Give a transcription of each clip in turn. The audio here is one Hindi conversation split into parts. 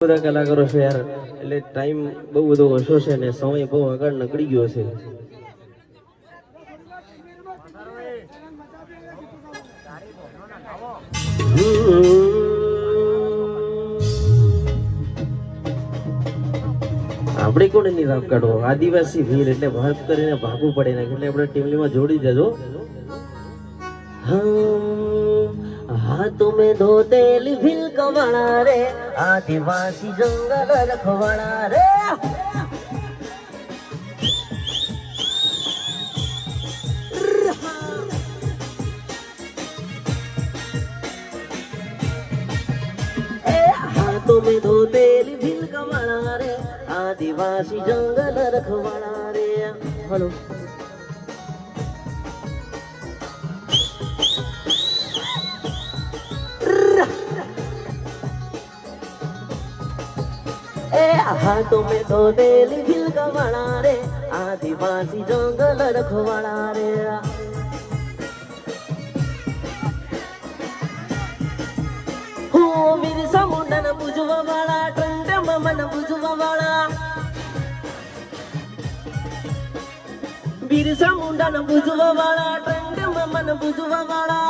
બધા કલાકારો છે યાર, એટલે ટાઈમ બહુ બધો ઓછો છે ને સમય બહુ આગળ નીકળી ગયો છે. આપણે કોને ની રાપ કાઢવો, આદિવાસી વીર એટલે વાત કરીને ભાગવું પડે ને, એટલે આપણે ટીમલીમાં જોડી દેજો. हाथों में दो तेल भील कवाड़ा रे, आदिवासी जंगल रखवाड़ा रे. हाथों में दो तेल भील कवाड़ा रे, आदिवासी जंगल रखवाड़ा रे. हेलो हाथों में दो तेल भील कवाड़ा रे, आदिवासी जंगल रखवाड़ा रे. हो बिरसा मुंडा न बुझवा वाला, टंडे मामा न बुझवा वाला. बिरसा मुंडा न बुझवा वाला, टंडे मामा न बुझवा वाला.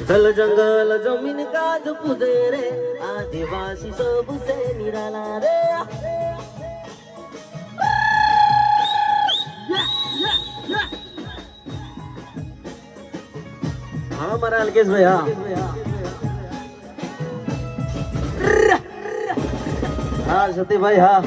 जल जंगल जमीन काज पूजे रे, आदिवासी सबसे निराला रे. हाँ हमारा अलकेश भैया, हाँ सती भाई, हाँ